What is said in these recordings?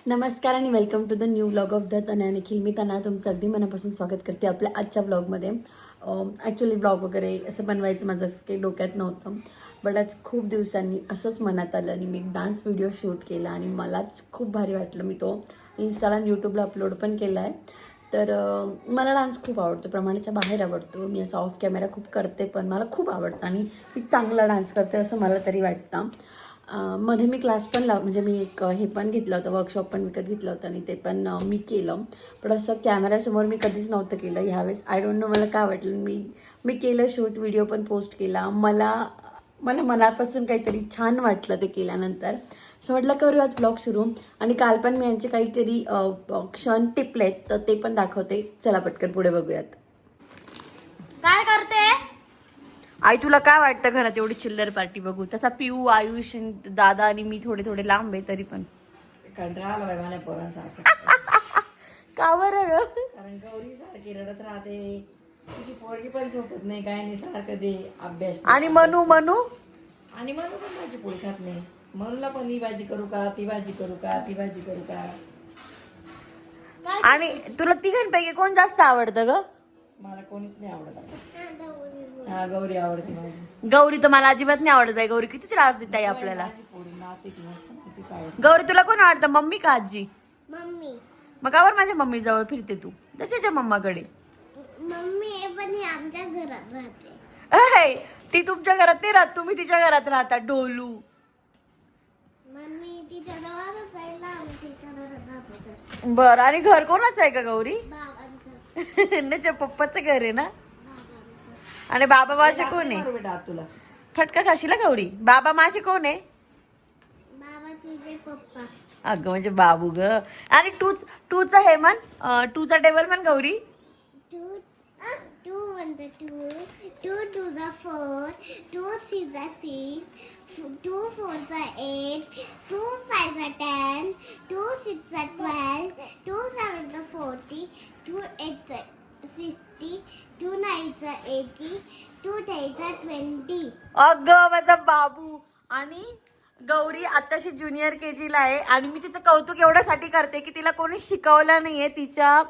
नमस्कार आणि welcome to the new vlog of the Tanaya Nikhil. मी तनया तुमचं अगदी मनापासून स्वागत करते आपल्या आजच्या व्लॉगमध्ये. ॲक्च्युली व्लॉग वगैरे असं बनवायचं माझं असं काही डोक्यात नव्हतं, बट आज खूप दिवसांनी असंच मनात आलं आणि मी एक डान्स व्हिडिओ शूट केला आणि मलाच खूप भारी वाटलं. मी तो इन्स्टाला आणि यूट्यूबला अपलोड पण केला आहे. तर मला डान्स खूप आवडतो, प्रमाणाच्या बाहेर आवडतो. मी असं ऑफ कॅमेरा खूप करते, पण मला खूप आवडतं आणि मी चांगला डान्स करते असं मला तरी वाटतं. मध्ये मी क्लास पण म्हणजे मी एक हे पण घेतलं होतं, वर्कशॉप पण विकत घेतलं होतं आणि ते पण मी केलं. पण असं कॅमेऱ्यासमोर मी कधीच नव्हतं केलं. ह्यावेळेस आय डोंट नो मला काय वाटलं, मी केलं शूट, व्हिडिओ पण पोस्ट केला. मला मनापासून काहीतरी छान वाटलं ते केल्यानंतर. सो म्हटलं करूयात ब्लॉग सुरू. आणि काल पण मी यांचे काहीतरी क्षण टिपलेत, तर ते पण दाखवते. चला पटकन पुढे बघूयात. काय करते आई? तुला काय वाटतं घरात एवढी चिल्लर पार्टी बघू? तसा पिऊ, आयुष, दादा आणि मी थोडे थोडे लांब आहे, तरी पण कंटाळा आला बाई मला पोरांचा असं. का बरं ग? कारण गौरी सारखी रडत राहते, तुझी पोरगी पण झोपत नाही, काय नाही, सारखं दे अभ्यास. आणि मनू आणि मनू पण भाजी पोळी खात नाही. मनूला पण ही भाजी करू का, ती भाजी करू का, ती भाजी करू का. आणि तुला तिघांपैकी कोण जास्त आवडतं ग? मला कोणीच नाही आवडत. हा गौरी आवडते माझी. गौरी तर मला अजिबात नाही आवडत बाई. गौरी किती त्रास देत आहे आपल्याला. भाजी पोळी नाते की मस्त तीच आवडते. गौरी तुला कोण आवडतं, मम्मी का आजी? मम्मी. मग कावर माझ्या मम्मी जवळ फिरते तू? त्याच्या मम्माकडे. मम्मी पण ही आमच्या घरात राहते. अय, ती तुमच्या घरात नाही राहत, तुम्ही तिच्या घरात राहता. डोलू. मम्मी तिच्या जवळच आहे ना, आम्ही तिच्या घरात राहतो. बर, आणि घर कोणाचं आहे का गौरी? बाबांचं. नाही, त्या पप्पाचं घर आहे ना. बाबांचं. आणि बाबा माझे कोण आहे? मारू बेटा हात तुला. फटका खाशीला गौरी? बाबा माझे कोण आहे? बाबा तुझे पप्पा. अगं म्हणजे बाबू ग. आणि टूच हे म्हण, टूचा टेबल म्हण गौरी. 2 1 2 2 2 4 2 3 6 2 4 8 2 5 10 2 6 12 2 7 40 2 8 60 2 9 80 2 10 20. अगं माझा बाबू. आणि गौरी आताशी ज्युनियर KG ला आहे आणि मी तिचं कौतुक एवढ्यासाठी करते की तिला कोणी शिकवलं नाहीये. तिच्या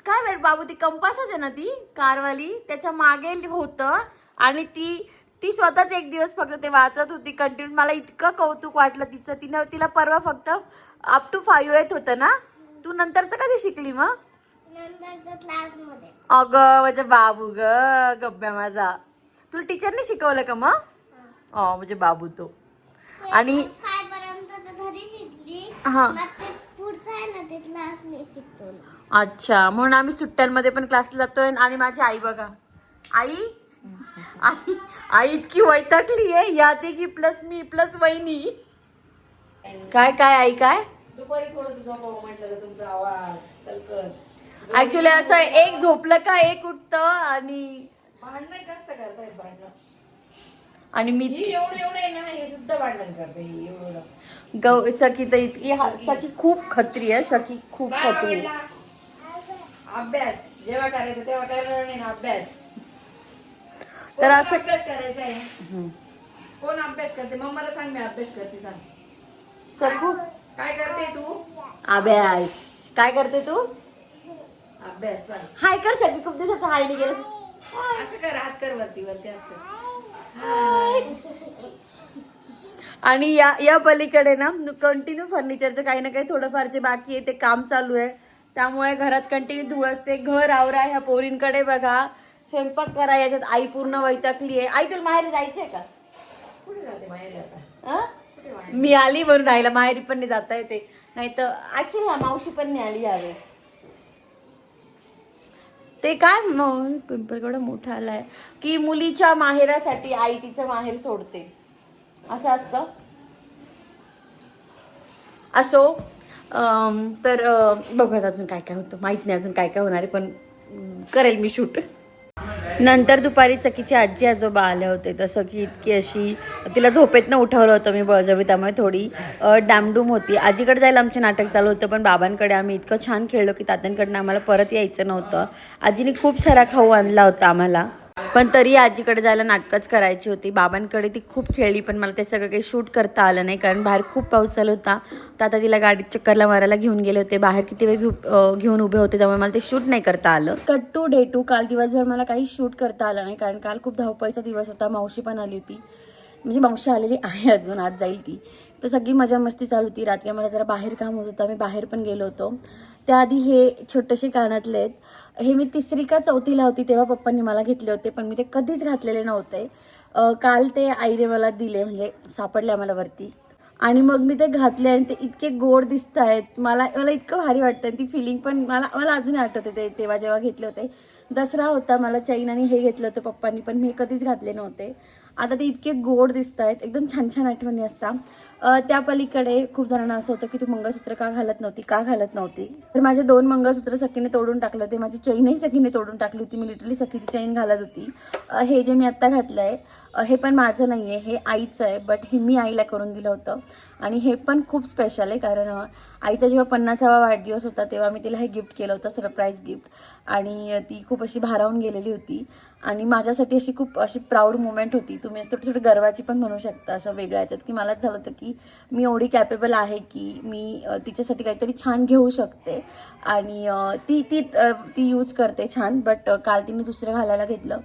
काय वेळ बाबू, ती कंपासच आहे ना, ती कारवाली, त्याच्या मागे होतं आणि ती स्वतःच एक दिवस फक्त ते वाचत होती कंटिन्यू. मला इतकं कौतुक वाटलं तिचं. तिला परवा फक्त अप टू 5 येत होतं ना. तू नंतरचं कधी शिकली मग? नंतरच्या क्लासमध्ये. अगं माझ्या बाबू ग, गब्ब्या माझा. तुला टीचरने शिकवलं का मग? म्हणजे बाबू तो. आणि 5 पर्यंत घरी शिकली. हा. मग ते पुढचं आहे ना, ते क्लासने शिकवलं. अच्छा, म्हणून आम्ही सुट्ट्यांमध्ये पण क्लासला जातोय. आणि माझी आई बघा, आई इतकी वैतागली आहे, यात की प्लस मी प्लस वहिनी. काय आई काय दुपारी थोडस झोपावं म्हटलं तर तुमचा आवाज कलकल. ऍक्च्युली असं एक झोपलं का एक उठतं आणि भांडण जास्त करतायत भांडण. आणि मी ही एवढं आहे ना, हे सुद्धा भांडण करते ही एवढं. सखी तर इतकी सखी खूप खत्री आहे. सखी खूप खत्री आहे. अभ्यास जेव्हा करायचं तेव्हा करणार नाही ना अभ्यास. तर असं अभ्यास करायचा आहे. कोण अभ्यास करते? मम्माला सांग, मी अभ्यास करते सांग. सखू काय करते तू? अभ्यास काय करते तू? अभ्यास सांग. हाय कर सखी, खूप दिवसाचं हाय नाही गेलं. असं कर, हात कर वरती वरती हात कर. आणि या पलीकडे ना कंटिन्यू फर्निचरचं काही ना काही थोडंफारचे बाकी आहे, ते काम चालू आहे. त्यामुळे घरात कंटिन्यू धूळ असते. घर आवरा, ह्या पोरींकडे बघा, स्वयंपाक करा, याच्यात आई पूर्ण वैतागली आहे. आई तुला माहेरी जायचंय का? कुठे जाते माहेरी आता? हा? मी आली म्हणून राहिला, माहेरी पण नाही जाता येते. नाही तर ऍक्च्युली मावशी पण नाही आली यावेळेस. ते काय पिंपळगड मोठा आलाय की मुलीच्या माहेरासाठी आई तिचं माहेर सोडते, असं असतं. असो. तर बघत अजून काय काय होतं माहित नाही, अजून काय काय होणार आहे, पण करेल मी शूट. नंतर दुपारी सखीची आजी आजोबा आले होते. तर सखी इतकी अशी, तिला झोपेतनं उठवलं होतं मी बळजबरी, त्यामुळे थोडी डामडूम होती. आजीकडे जायला आमचे नाटक चालू होतं, पण बाबांकडे आम्ही इतकं छान खेळलो की तात्यांकडनं आम्हाला परत यायचं नव्हतं. आजीने खूप सारा खाऊ आणला होता आम्हाला. पण तरी आजीकडे जायला नाटकच करायची होती. बाबांकडे ती खूप खेळली, पण मला ते सगळं काही शूट करता आलं नाही, कारण बाहेर खूप पाऊस चालू होता. तर आता तिला गाडीत चक्करला मारायला घेऊन गेले होते. बाहेर किती वेळ घेऊन उभे होते, त्यामुळे मला ते शूट नाही करता आलं. Cut to day 2. काल दिवसभर मला काही शूट करता आलं नाही, कारण काल खूप धावपळीचा दिवस होता. मावशी पण आली होती, म्हणजे मावशी आलेली आहे अजून, आज जाईल ती. तर सगळी मजा मस्ती चालू होती. रात्री मला जरा बाहेर काम होत होतं, मी बाहेर पण गेलो होतो. त्याआधी हे छोटेसे कानातले आहेत, हे मी 3री का 4थीला होती तेव्हा पप्पांनी मला घेतले होते, पण मी ते कधीच घातलेले नव्हते. काल ते आईने मला दिले, म्हणजे सापडले आम्हाला वरती, आणि मग मी ते घातले आणि ते इतके गोड दिसत आहेत. मला इतकं भारी वाटतं. ती फिलिंग पण मला अजून आठवते ते तेव्हा जेव्हा घेतले होते. दसरा होता, मला चैन आणि हे घेतलं होतं पप्पांनी, पण मी कधीच घातले नव्हते. आता ते इतके गोड दिसत आहेत, एकदम छान छान आठवणी असतात. त्या पलीकडे खूप जणांना असं होतं की तू मंगळसूत्र का घालत नव्हती. तर माझे 2 मंगळसूत्र सखीने तोडून टाकलं होते. माझी चैनही सखीने तोडून टाकली होती. मी लिटरली सखीची चैन घालत होती. हे जे मी आत्ता घातलं आहे हे पण माझं नाही आहे, हे आईचं आहे, बट हे मी आईला करून दिलं होतं. आणि हे पण खूप स्पेशल आहे, कारण आईचा जेव्हा 50वा वाढदिवस होता तेव्हा मी तिला हे गिफ्ट केलं होतं, सरप्राईज गिफ्ट. आणि ती खूप अशी भारावून गेलेली होती, आणि माझ्यासाठी अशी खूप अशी प्राऊड मुमेंट होती. तुम्ही थोडी गर्वाची पण म्हणू शकता, असं वेगळ्या याच्यात, की मलाच झालं होतं की मी एवढी कॅपेबल आहे की मी तिच्यासाठी काहीतरी छान घेऊ शकते. आणि ती ती ती यूज करते छान. बट काल तिने दुसरं घालायला घेतलं,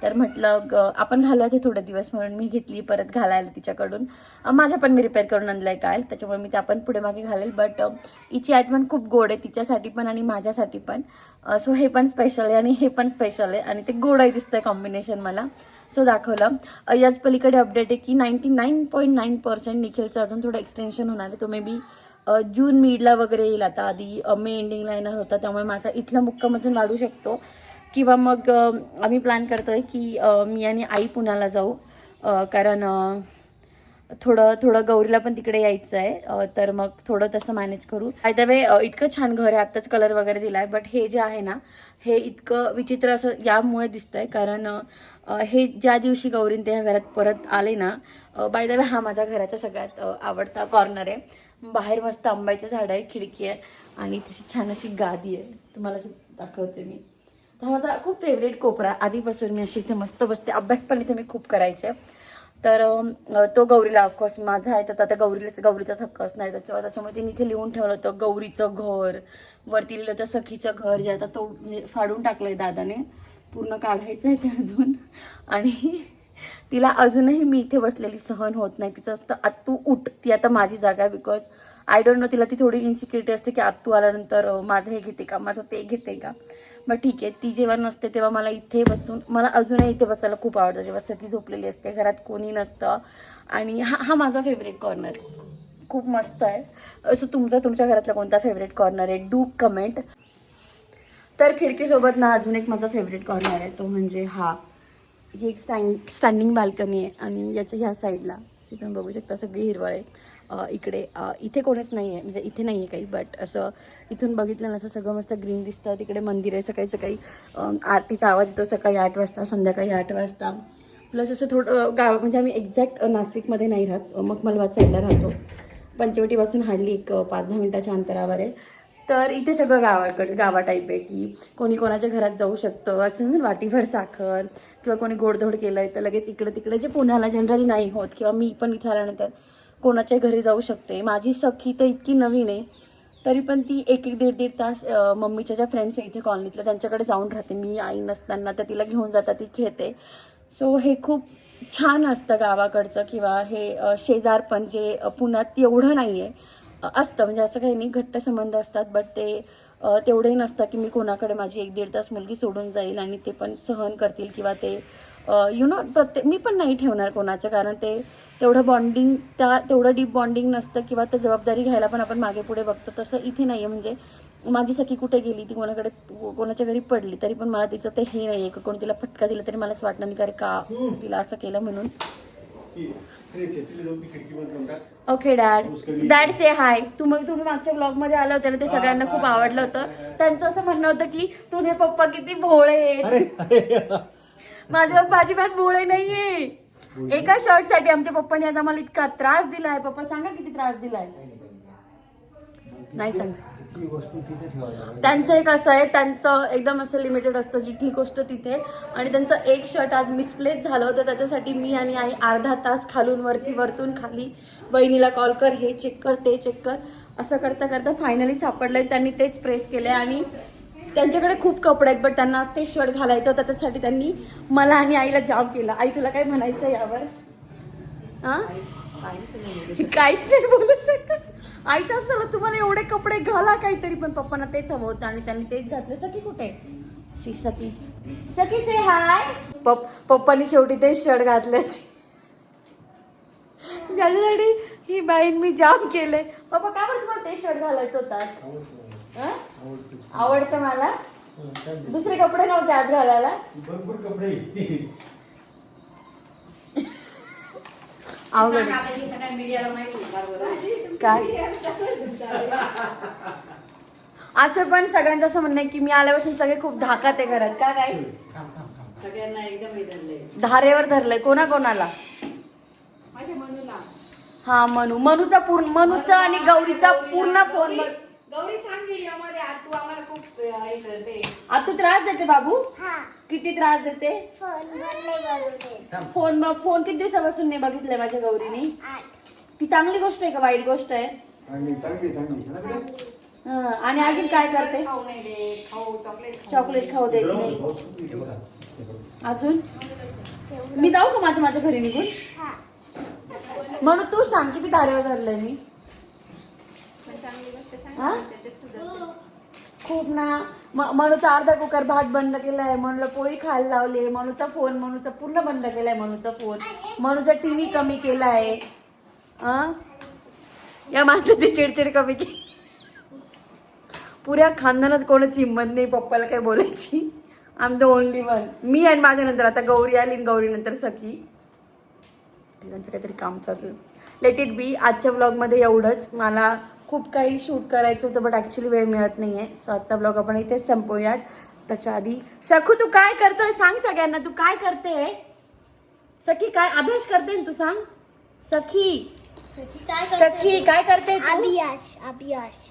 तर म्हटलं आपण घालूया ते थोडे दिवस, म्हणून मी घेतली परत घालायला तिच्याकडून. माझ्या पण मी रिपेअर करून आणलं आहे काल, त्याच्यामुळे मी ते आपण पुढे मागे घालेल. बट हिची आठवण खूप गोड आहे, तिच्यासाठी पण आणि माझ्यासाठी पण. सो हे पण स्पेशल आहे आणि हे पण स्पेशल आहे, आणि ते गोडही दिसतंय कॉम्बिनेशन मला. सो दाखवलं. याच पलीकडे अपडेट आहे की 99.9% निखिलचं अजून थोडं एक्सटेन्शन होणार आहे. तो मे बी जून मिडला वगैरे येईल. आता आधी मे एंडिंगला येणार होता, त्यामुळे माझा इथला मुक्काम अजून वाढू शकतो. किंवा मग आम्ही प्लॅन करतो आहे की मी आणि आई पुण्याला जाऊ, कारण थोडं गौरीला पण तिकडे यायचं आहे. तर मग थोडं तसं मॅनेज करू. बाय द वे इतकं छान घर आहे, आत्ताच कलर वगैरे दिला आहे, बट हे जे आहे ना हे इतकं विचित्र असं यामुळे दिसतंय, कारण हे ज्या दिवशी गौरीन त्या घरात परत आले ना, बाय द वे हा माझा घराचा सगळ्यात आवडता कॉर्नर आहे. बाहेर मस्त आंब्याचं झाड आहे, खिडकी आहे, आणि तशी छान अशी गादी आहे. तुम्हाला असं दाखवते मी. तर हा माझा खूप फेवरेट कोपरा. आधीपासून मी अशी इथे मस्त बसते. अभ्यास पण इथे मी खूप करायचे. तर तो गौरीला ऑफकोर्स माझा आहे, तर आता गौरीचाच हक्क असणार त्याच्यामुळे तिने इथे लिहून ठेवलं होतं गौरीचं घर. वरती लिहिलं होतं सखीचं घर, जे आता तो म्हणजे फाडून टाकलंय दादाने, पूर्ण काढायचं आहे ते अजून. आणि तिला अजूनही मी इथे बसलेली सहन होत नाही. तिचं असतं आत्तू उठ, ती आता माझी जागा आहे. बिकॉज आय डोंट नो, तिला ती थोडी इन्सिक्युरिटी असते की आत्तू आल्यानंतर माझं हे घेते का, माझं ते घेते का. मग ठीक आहे, ती जेव्हा नसते तेव्हा मला इथे बसून, मला अजूनही इथे बसायला खूप आवडतं, जेव्हा सखी झोपलेली असते, घरात कोणी नसतं. आणि हा माझा फेवरेट कॉर्नर खूप मस्त आहे. असं तुमच्या घरातला कोणता फेवरेट कॉर्नर आहे, डू कमेंट. तर खिडकीसोबत ना अजून एक माझा फेवरेट कॉर्नर आहे, तो म्हणजे ही एक स्टँडिंग बाल्कनी आहे, आणि याच्या ह्या साईडला तुम्ही बघू शकता सगळी हिरवळ आहे. इथे कोणीच नाही आहे, म्हणजे इथे नाही आहे काही, बट असं इथून बघितलं ना असं सगळं मस्त ग्रीन दिसतं. तिकडे मंदिर आहे, सकाळी आरतीचा आवाज येतो सकाळी 8 वाजता, संध्याकाळी 8 वाजता. प्लस असं थोडं गाव, म्हणजे आम्ही एक्झॅक्ट नाशिकमध्ये नाही राहत, मखमलबाद साईडला राहतो. पंचवटीपासून हार्डली एक 5-10 मिनिटाच्या अंतरावर आहे. तर इथे सगळं गावा टाईप आहे, की कोणी कोणाच्या घरात जाऊ शकतं. असं ना वाटीभर साखर किंवा कोणी गोडधोड केलं आहे तर लगेच इकडे तिकडे, जे पुण्याला जनरली नाही होत. किंवा मी पण इथे आल्यानंतर कोणाच्या घरी जाऊ शकते. माझी सखी तर इतकी नवीन आहे, तरी पण ती 1-1, 1.5 तास मम्मीच्या ज्या फ्रेंड्स आहे इथे कॉलनीतल्या त्यांच्याकडे जाऊन राहते. मी आई नसताना तर तिला घेऊन जातात, ती खेळते. सो हे खूप छान असतं गावाकडचं. किंवा हे शेजारपण जे पुण्यात एवढं नाही आहे, असतं, म्हणजे असं काही नाही, घट्ट संबंध असतात, बट ते तेवढंही नसतं की मी कोणाकडे माझी 1-1.5 तास मुलगी सोडून जाईल आणि ते पण सहन करतील. किंवा ते मी पण नाही ठेवणार कोणाचं, कारण ते तेवढं बॉन्डिंग, तेवढं डीप बॉन्डिंग नसतं. किंवा ते जबाबदारी घ्यायला पण आपण मागे पुढे बघतो, तसं इथे नाही आहे. म्हणजे माझी सखी कुठे गेली, ती कोणाच्या घरी पडली तरी पण मला तिचं ते हे नाही आहे, कोणी तिला फटका दिला तरी मला असं वाटणार नाही कारण का तिला असं केलं म्हणून. ओके डॅड से हाय. तुम्ही मागच्या ब्लॉगमध्ये आलं होतं ना, ते सगळ्यांना खूप आवडलं होतं. त्यांचं असं म्हणणं होतं की तुझे पप्पा किती भोळे आहेत. माझे पप्पा अजिबात भोळे नाहीये. एका शर्टसाठी आमच्या पप्पाने आज आम्हाला इतका त्रास दिलाय. पप्पा सांगा किती त्रास दिलाय. नाही सांगा. ती वस्तू तिथे ठेवायला. त्यांचं एक असं आहे, त्यांचं एकदम असं लिमिटेड असतं, जिथली गोष्ट तिथे. आणि त्यांचं एक शर्ट आज मिसप्लेस झालं होतं, त्याच्यासाठी मी आणि आई अर्धा तास खालून वरती वरतून खाली वहिनीला कॉल कर, हे चेक कर, ते चेक कर, असं करता करता फायनली सापडलंय. त्यांनी तेच प्रेस केलंय आणि त्यांच्याकडे खूप कपडे आहेत, बट त्यांना ते शर्ट घालायचं होतं, त्याच्यासाठी त्यांनी मला आणि आईला जाम केलं. आई तुला काय म्हणायचं यावर? हा, काहीच नाही बोलू शकत. आईचं असं तुम्हाला एवढे कपडे घाला काहीतरी, पण पप्पांना तेच हवं होतं आणि त्यांनी तेच घातलं. सखी कुठे? सखी, सखी से हाय. पप्पानी शेवटी तेच शर्ट घातल्याची, ज्याच्यासाठी ही बाईन मी जाम केलंय. पप्पा का बरं तुम्हाला तेच शर्ट घालायचं होतं? आवडतं मला. दुसरे कपडे नव्हते आज घालायला. भरपूर कपडे. अवघड काय असं. पण सगळ्यांचं असं म्हणणं आहे की मी आल्यापासून सगळे खूप धाकात आहे घरात. का काय? सगळ्यांना एकदम धारेवर धरलंय. कोणाला? माझ्या मनूला. हा, मनूचा पूर्ण, मनूचा आणि गौरीचा पूर्ण फोन. गौरी सांग व्हिडिओ मध्ये तू आम्हाला खूप हे करते. आता तू त्रास देते बाबू? हा किती त्रास देते? फोन किती दिवसापासून नाही बघितलंय माझ्या गौरीने. 8. ती चांगली गोष्ट आहे का वाईट गोष्ट आहे? चांगली. हा, आणि अजून काय करते? खाऊ नाही दे, चॉकलेट खाऊ देत नाही. अजून मी जाऊ का माझ्या घरी निघून? हा. म्हणून तू सांग किती धारेवर धरलंय मी. हा? खूप ना. मनूचा अर्धा कुकर भात बंद केलाय, मनूला पोळी खायला लावली, मनूचा पूर्ण बंद केलाय, मनूचा फोन, मनूचा टीव्ही कमी केलाय. या माणसाची चिडचिड कमी केली. पुऱ्या खानदानात कोणाची हिंमत नाही पप्पाला काय बोलायची. I am the only one. मी आणि माझ्या नंतर आता गौरी आली, गौरी नंतर सखी. त्यांचं काहीतरी काम चालू. Let it be. आजच्या व्लॉगमध्ये एवढंच. मला खूप काही शूट करायचं होतं, बट ॲक्च्युली वेळ मिळत नाही आहे. सो आजचा ब्लॉग आपण इथेच संपवूयात. त्याच्या आधी सखू तू काय करतोय सांग सगळ्यांना. तू काय करते? सखी काय अभ्यास करते तू सांग. सखी काय करते तू? अभियाश.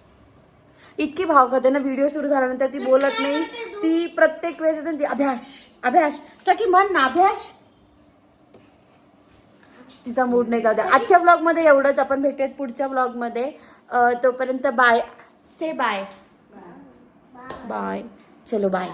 इतकी भाव खाते ना, व्हिडिओ सुरू झाल्यानंतर ती बोलत नाही. ती प्रत्येक वेळेस येते ती अभ्यास. सखी म्हण ना अभ्यास. तिचा मूड नाही. जाऊ द्या. आजच्या ब्लॉग मध्ये एवढंच. आपण भेटूयात पुढच्या ब्लॉग मध्ये. तोपर्यंत बाय. से बाय. बाय. चलो बाय.